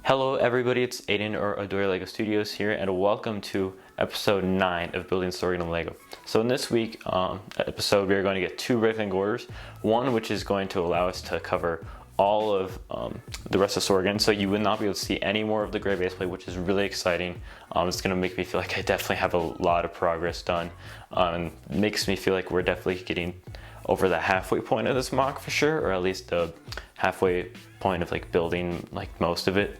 Hello everybody, it's Aiden or Adorier LEGO Studios here, and welcome to episode 9 of Building Sorgan and LEGO. So in this week episode, we are going to get 2 rectangle orders. One which is going to allow us to cover all of the rest of Sorgan, so you will not be able to see any more of the gray base plate, which is really exciting. It's going to make me feel like I definitely have a lot of progress done, and makes me feel like we're definitely getting over the halfway point of this mock for sure, or at least the halfway point of like building like most of it.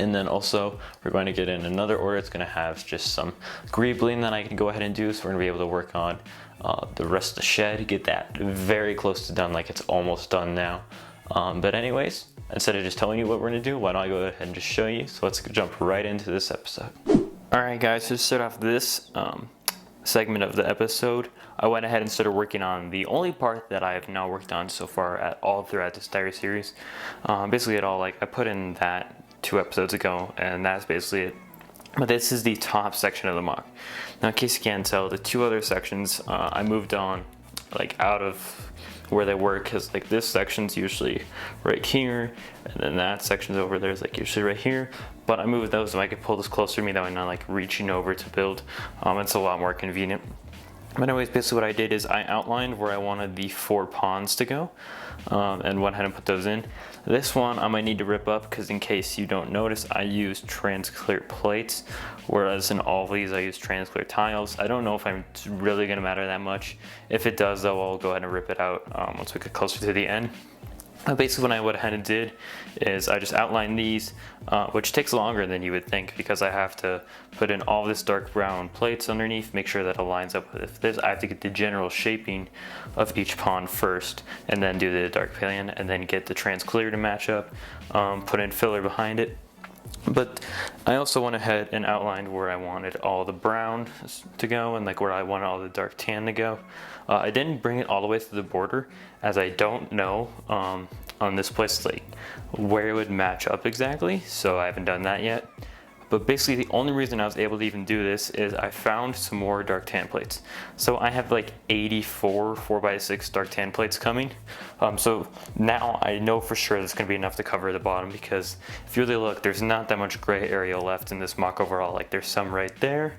And then also we're going to get in another order. It's going to have just some greebling that I can go ahead and do, so we're going to be able to work on the rest of the shed, get that very close to done, like it's almost done now. But anyways, instead of just telling you what we're going to do, why don't I go ahead and just show you. So let's jump right into this episode. Alright guys, so to start off this segment of the episode, I went ahead and started working on the only part that I have not worked on so far at all throughout this entire series. Basically at all, like I put in that 2 episodes ago, and that's basically it. But this is the top section of the mock. Now in case you can't tell, the 2 other sections I moved on like out of where they were, because like this section's usually right here, and then that section's over there is like usually right here, but I moved those so I could pull this closer to me, that way I'm not like reaching over to build. It's a lot more convenient. But anyways, basically what I did is I outlined where I wanted the 4 ponds to go, and went ahead and put those in. This one I might need to rip up, because in case you don't notice, I use transclear plates, whereas in all of these I use transclear tiles. I don't know if it's really going to matter that much. If it does though, I'll go ahead and rip it out once we get closer to the end. Basically what I went ahead and did is I just outlined these, which takes longer than you would think, because I have to put in all this dark brown plates underneath, make sure that it lines up with this. I have to get the general shaping of each pond first, and then do the dark pan, and then get the transclear to match up, put in filler behind it. But I also went ahead and outlined where I wanted all the brown to go, and like where I wanted all the dark tan to go. I didn't bring it all the way to the border, as I don't know on this place like where it would match up exactly, so I haven't done that yet. But basically the only reason I was able to even do this is I found some more dark tan plates. So I have like 84 4x6 dark tan plates coming. So now I know for sure that's going to be enough to cover the bottom, because if you really look, there's not that much gray area left in this mock overall. Like there's some right there,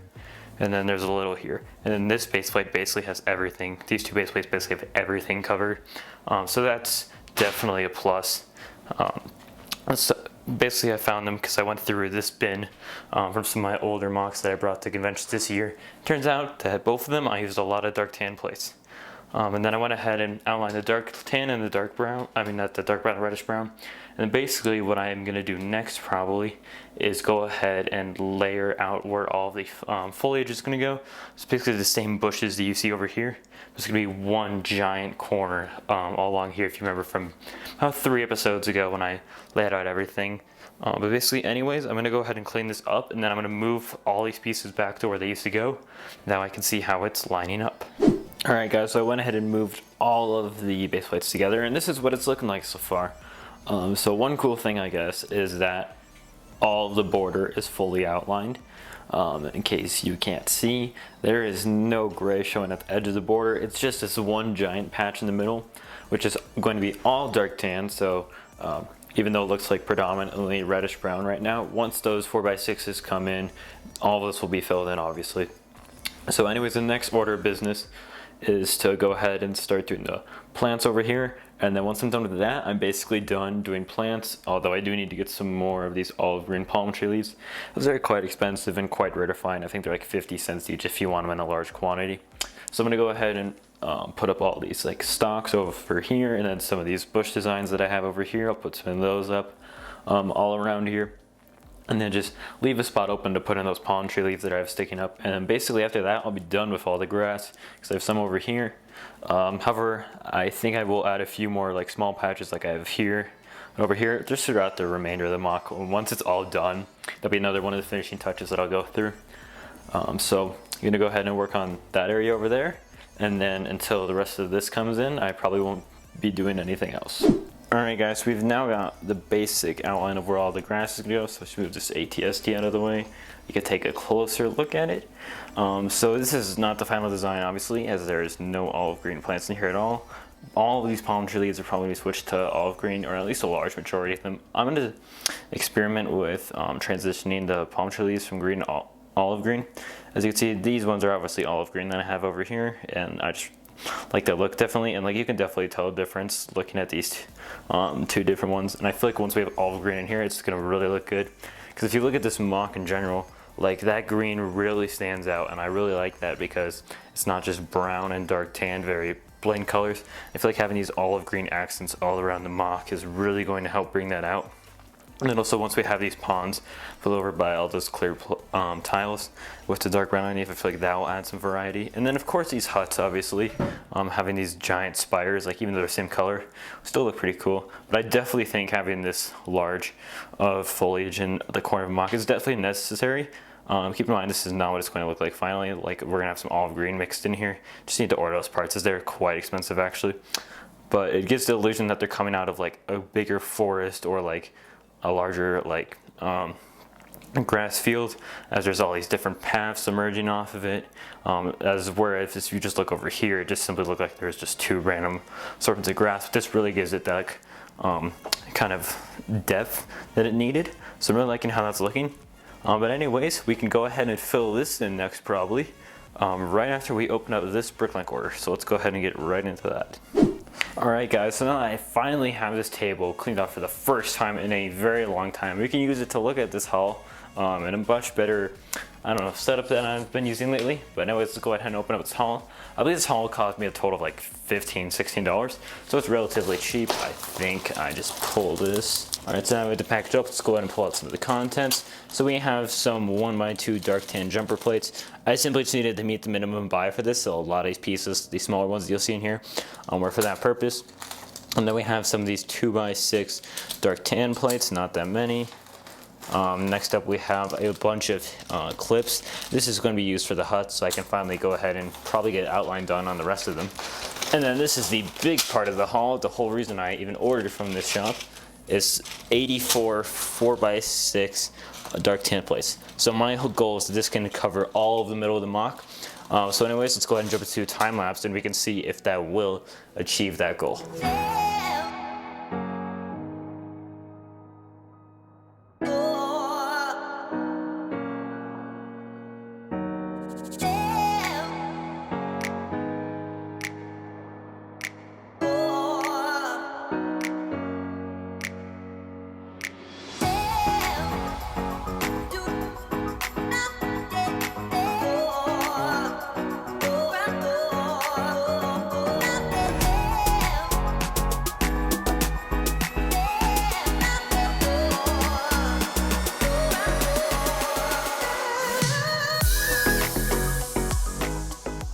and then there's a little here. And then this base plate basically has everything. These 2 base plates basically have everything covered. So that's definitely a plus. Basically I found them because I went through this bin from some of my older mocks that I brought to conventions this year. Turns out that both of them I used a lot of dark tan plates. And then I went ahead and outlined the dark tan and the dark brown, not the dark brown, reddish brown. And basically what I am going to do next probably is go ahead and layer out where all the foliage is going to go. It's basically the same bushes that you see over here. There's going to be one giant corner all along here, if you remember from about 3 episodes ago when I laid out everything. But basically anyways, I'm going to go ahead and clean this up, and then I'm going to move all these pieces back to where they used to go. Now I can see how it's lining up. Alright guys, so I went ahead and moved all of the base plates together, and this is what it's looking like so far. So one cool thing I guess is that all of the border is fully outlined. In case you can't see, there is no gray showing at the edge of the border. It's just this one giant patch in the middle, which is going to be all dark tan. So even though it looks like predominantly reddish brown right now, once those 4x6s come in, all of this will be filled in obviously. So anyways, the next order of business is to go ahead and start doing the plants over here, and then once I'm done with that, I'm basically done doing plants, although I do need to get some more of these olive green palm tree leaves. Those are quite expensive and quite rare to find. I think they're like 50 cents each if you want them in a large quantity. So I'm going to go ahead and put up all these like stalks over here, and then some of these bush designs that I have over here, I'll put some of those up all around here. And then just leave a spot open to put in those palm tree leaves that I have sticking up. And then basically after that, I'll be done with all the grass, because I have some over here. However, I think I will add a few more like small patches like I have here and over here, just throughout the remainder of the mock. Once it's all done, that'll be another one of the finishing touches that I'll go through. So I'm gonna go ahead and work on that area over there. And then until the rest of this comes in, I probably won't be doing anything else. Alright guys, we've now got the basic outline of where all the grass is going to go, so let's move this ATST out of the way. You can take a closer look at it. So this is not the final design obviously, as there is no olive green plants in here at all, all of these palm tree leaves are probably going to be switched to olive green, or at least a large majority of them. I'm going to experiment with transitioning the palm tree leaves from green to olive green. As you can see, these ones are obviously olive green that I have over here, and I just like that look definitely, and like you can definitely tell a difference looking at these two different ones. And I feel like once we have olive green in here, it's going to really look good, because if you look at this mock in general, like that green really stands out, and I really like that because it's not just brown and dark tan, very plain colors. I feel like having these olive green accents all around the mock is really going to help bring that out. And then also once we have these ponds filled over by all those clear tiles with the dark brown underneath, I feel like that will add some variety. And then of course these huts, obviously, having these giant spires, like even though they're the same color, still look pretty cool. But I definitely think having this large of foliage in the corner of the mock is definitely necessary. Keep in mind, this is not what it's going to look like finally. Like, we're gonna have some olive green mixed in here. Just need to order those parts, as they're quite expensive actually. But it gives the illusion that they're coming out of like a bigger forest or like a larger like grass field, as there's all these different paths emerging off of it. Whereas if you just look over here, it just simply looked like there's just two random sorts of grass. But this really gives it that kind of depth that it needed. So I'm really liking how that's looking. But anyways, we can go ahead and fill this in next probably, right after we open up this bricklink order. So let's go ahead and get right into that. Alright guys, so now I finally have this table cleaned up for the first time in a very long time. We can use it to look at this haul in a much better, I don't know, setup than I've been using lately. But anyways, let's go ahead and open up this haul. I believe this haul cost me a total of like $15, $16, so it's relatively cheap. I think I just pulled this. Alright, so now we have to package up. Let's go ahead and pull out some of the contents. So we have some 1x2 dark tan jumper plates. I simply just needed to meet the minimum buy for this, so a lot of these pieces, these smaller ones that you'll see in here, were for that purpose. And then we have some of these 2x6 dark tan plates, not that many. Next up we have a bunch of clips. This is going to be used for the huts, so I can finally go ahead and probably get outline done on the rest of them. And then this is the big part of the haul. The whole reason I even ordered from this shop is 84 4x6 dark tan plates. So my whole goal is that this can cover all of the middle of the mock. So anyways, let's go ahead and jump into time lapse, and we can see if that will achieve that goal.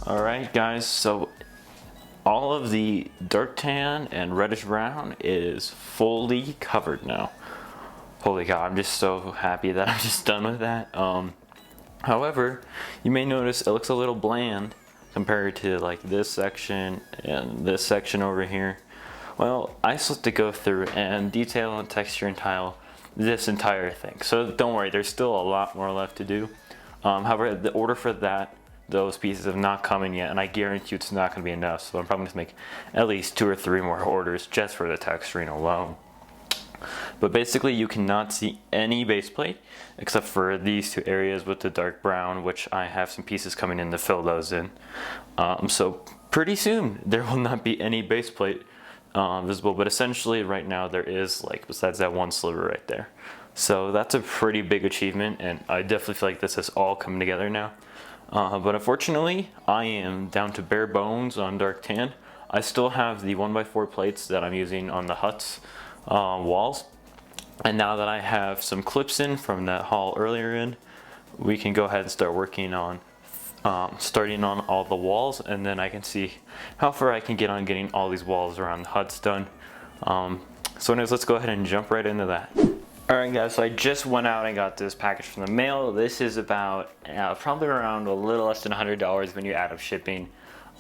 Alright guys, so all of the dark tan and reddish brown is fully covered now. Holy cow, I'm just so happy that I'm just done with that. However, you may notice it looks a little bland compared to like this section and this section over here. Well, I still have to go through and detail and texture and tile this entire thing. So don't worry, there's still a lot more left to do. However, the order for those pieces have not come in yet, and I guarantee you it's not going to be enough, so I'm probably going to make at least 2 or 3 more orders just for the texturing alone. But basically you cannot see any base plate except for these 2 areas with the dark brown, which I have some pieces coming in to fill those in. So pretty soon there will not be any base plate visible, but essentially right now there is, like, besides that one sliver right there. So that's a pretty big achievement, and I definitely feel like this has all come together now. But unfortunately, I am down to bare bones on dark tan. I still have the 1x4 plates that I'm using on the huts walls. And now that I have some clips in from that haul earlier in, we can go ahead and start working on starting on all the walls, and then I can see how far I can get on getting all these walls around the huts done. So anyways, let's go ahead and jump right into that. Alright guys, so I just went out and got this package from the mail. This is about probably around a little less than $100 when you add up shipping,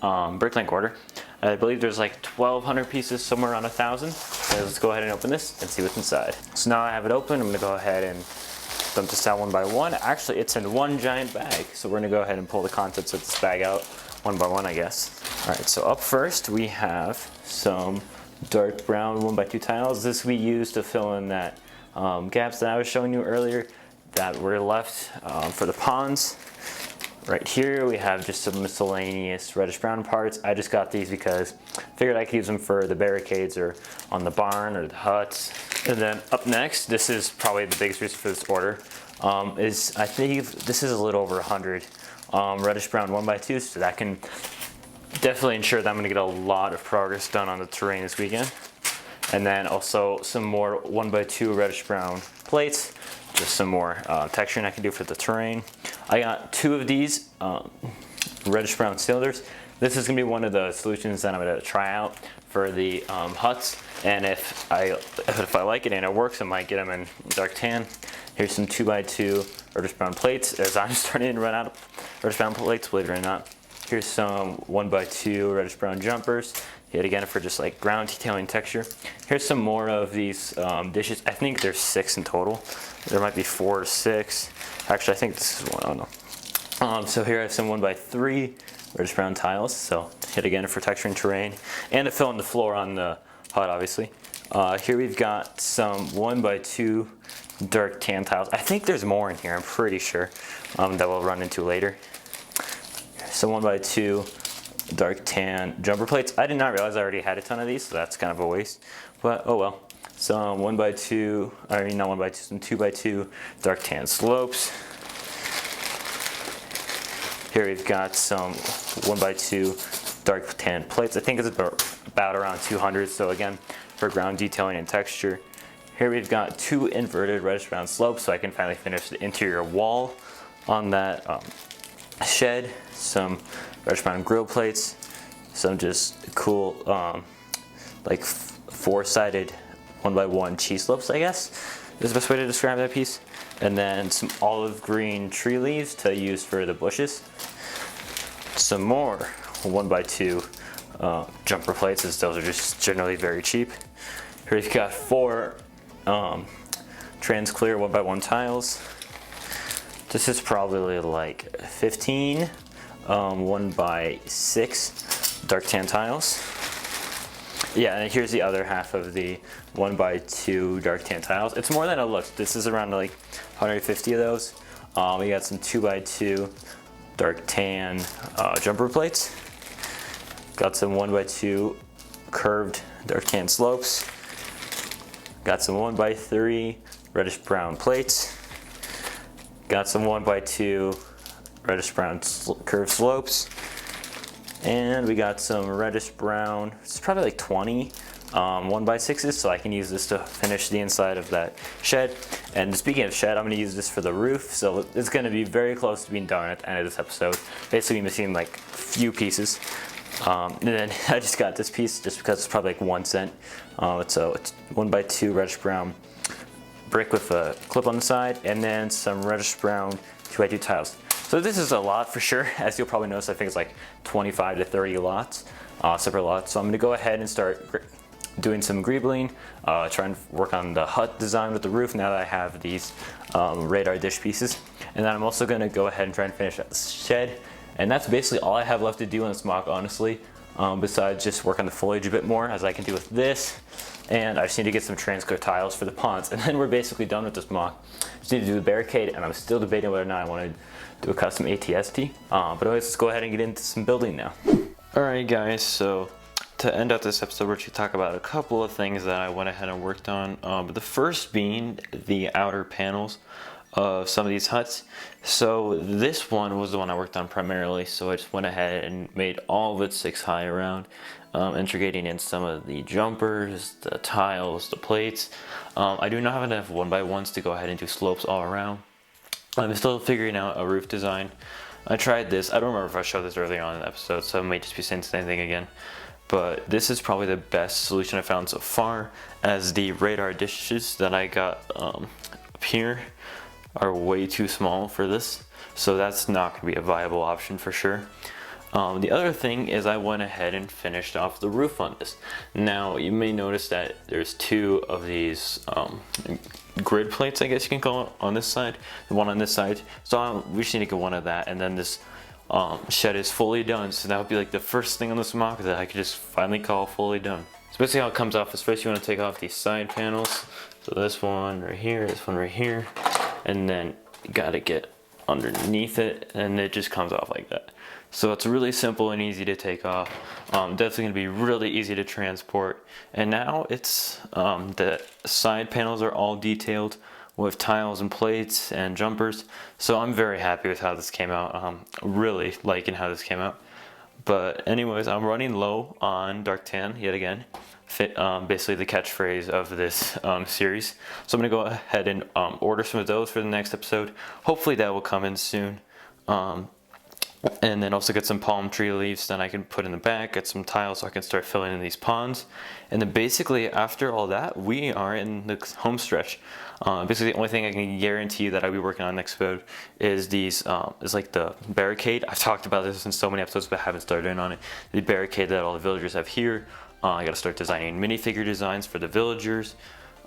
bricklink order. I believe there's like 1,200 pieces, somewhere around 1,000. So let's go ahead and open this and see what's inside. So now I have it open. I'm going to go ahead and dump this out one by one. Actually, it's in one giant bag, so we're going to go ahead and pull the contents of this bag out one by one, I guess. All right, so up first we have some dark brown 1x2 tiles. This we use to fill in that gaps that I was showing you earlier that were left for the ponds. Right here we have just some miscellaneous reddish brown parts. I just got these because I figured I could use them for the barricades or on the barn or the huts. And then up next, this is probably the biggest reason for this order, is I think this is a little over 100 reddish brown 1x2s, so that can definitely ensure that I'm gonna get a lot of progress done on the terrain this weekend. And then also some more 1x2 reddish brown plates, just some more texturing I can do for the terrain. I got 2 of these reddish brown cylinders. This is gonna be one of the solutions that I'm gonna try out for the huts. And if I like it and it works, I might get them in dark tan. Here's some 2x2 reddish brown plates, as I'm starting to run out of reddish brown plates, believe it or not. Here's some 1x2 reddish brown jumpers, yet again for just like ground detailing texture. Here's some more of these dishes. I think there's 6 in total. There might be 4 or 6. Actually, I think this is one. I don't know. So here I have some 1x3 reddish brown tiles. So yet again for texturing terrain and to fill in the floor on the hut, obviously. Here we've got some 1x2 dark tan tiles. I think there's more in here. I'm pretty sure that we'll run into later. Some 1x2 dark tan jumper plates. I did not realize I already had a ton of these, so that's kind of a waste. But oh well. Some 1x2, I mean not 1x2, some 2x2 dark tan slopes. Here we've got some 1x2 dark tan plates. I think it's about around 200. So again, for ground detailing and texture. Here we've got 2 inverted reddish brown slopes, so I can finally finish the interior wall on that shed. Some reddish brown grill plates, some just cool like 4-sided 1x1 cheese slopes, I guess is the best way to describe that piece. And then some olive green tree leaves to use for the bushes. Some more 1x2 jumper plates, as those are just generally very cheap. Here we've got 4 trans clear 1x1 tiles. This is probably like 15 1x6 dark tan tiles. Yeah, and here's the other half of the 1x2 dark tan tiles. It's more than it looks. This is around like 150 of those. We got some 2x2 dark tan jumper plates. Got some 1x2 curved dark tan slopes. Got some 1x3 reddish brown plates. Got some 1x2 reddish brown curved slopes. And we got some reddish brown, it's probably like 20 1x6s, so I can use this to finish the inside of that shed. And speaking of shed, I'm going to use this for the roof, so it's going to be very close to being done at the end of this episode. Basically missing like a few pieces. And then I just got this piece just because it's probably like 1 cent. It's 1x2 reddish brown brick with a clip on the side, and then some reddish brown 2x2 tiles. So this is a lot for sure. As you'll probably notice, I think it's like 25 to 30 lots, separate lots. So I'm gonna go ahead and start doing some greebling, try and work on the hut design with the roof now that I have these radar dish pieces. And then I'm also gonna go ahead and try and finish up the shed. And that's basically all I have left to do on this mock, honestly, besides just work on the foliage a bit more, as I can do with this. And I just need to get some transclear tiles for the ponds, and then we're basically done with this mock. Just need to do the barricade, and I'm still debating whether or not I want to do a custom ATST. But anyways, let's go ahead and get into some building now. Alright guys, so to end out this episode, we're going to talk about a couple of things that I went ahead and worked on. But the first being the outer panels of some of these huts. So this one was the one I worked on primarily, so I just went ahead and made all of it 6 high around, integrating in some of the jumpers, the tiles, the plates. I do not have enough 1x1s to go ahead and do slopes all around. I'm still figuring out a roof design. I tried this, I don't remember if I showed this early on in the episode, so I may just be saying the same thing again. But this is probably the best solution I found so far, as the radar dishes that I got up here are way too small for this, so that's not going to be a viable option for sure. The other thing is I went ahead and finished off the roof on this. Now you may notice that there's 2 of these grid plates, I guess you can call it, on this side, the one on this side. So we just need to get one of that, and then this shed is fully done. So that would be like the first thing on this mock that I could just finally call fully done. So basically how it comes off is first you want to take off these side panels. So this one right here, this one right here, and then you gotta get underneath it, and it just comes off like that. So it's really simple and easy to take off. Definitely gonna be really easy to transport. And now it's, the side panels are all detailed with tiles and plates and jumpers. So I'm very happy with how this came out. Really liking how this came out. But anyways, I'm running low on dark tan yet again. Basically the catchphrase of this series. So I'm gonna go ahead and order some of those for the next episode. Hopefully that will come in soon. And then also get some palm tree leaves that I can put in the back, get some tiles so I can start filling in these ponds. And then basically after all that, we are in the home stretch. Basically the only thing I can guarantee that I'll be working on next episode is these, is like the barricade. I've talked about this in so many episodes but haven't started in on it. The barricade that all the villagers have here. I gotta start designing minifigure designs for the villagers.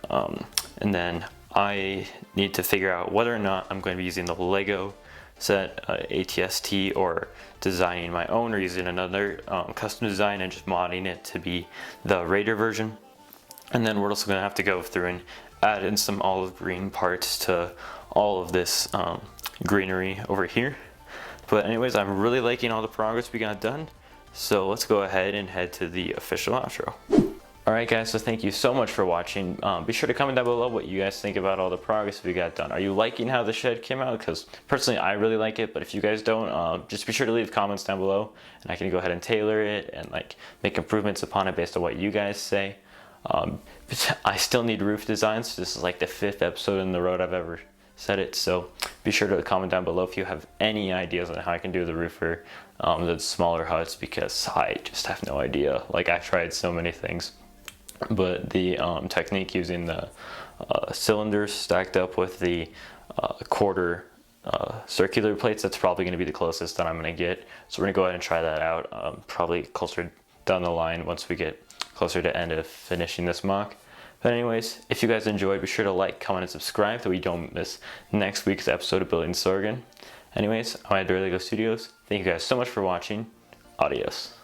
And then I need to figure out whether or not I'm going to be using the Lego set ATST or designing my own or using another custom design and just modding it to be the Raider version. And then we're also going to have to go through and add in some olive green parts to all of this greenery over here. But anyways, I'm really liking all the progress we got done. So let's go ahead and head to the official outro. Alright guys, so thank you so much for watching. Be sure to comment down below what you guys think about all the progress we got done. Are you liking how the shed came out? Because personally I really like it, but if you guys don't, just be sure to leave comments down below and I can go ahead and tailor it and like make improvements upon it based on what you guys say. I still need roof designs. This is like the 5th episode in the road I've ever said it, so be sure to comment down below if you have any ideas on how I can do the roof for the smaller huts, because I just have no idea. Like I've tried so many things. But the technique using the cylinders stacked up with the quarter circular plates, that's probably going to be the closest that I'm going to get. So we're going to go ahead and try that out probably closer down the line once we get closer to end of finishing this mock. But anyways, if you guys enjoyed, be sure to like, comment, and subscribe so we don't miss next week's episode of Building Sorgan. Anyways, I'm Adorier Studios. Thank you guys so much for watching. Adios.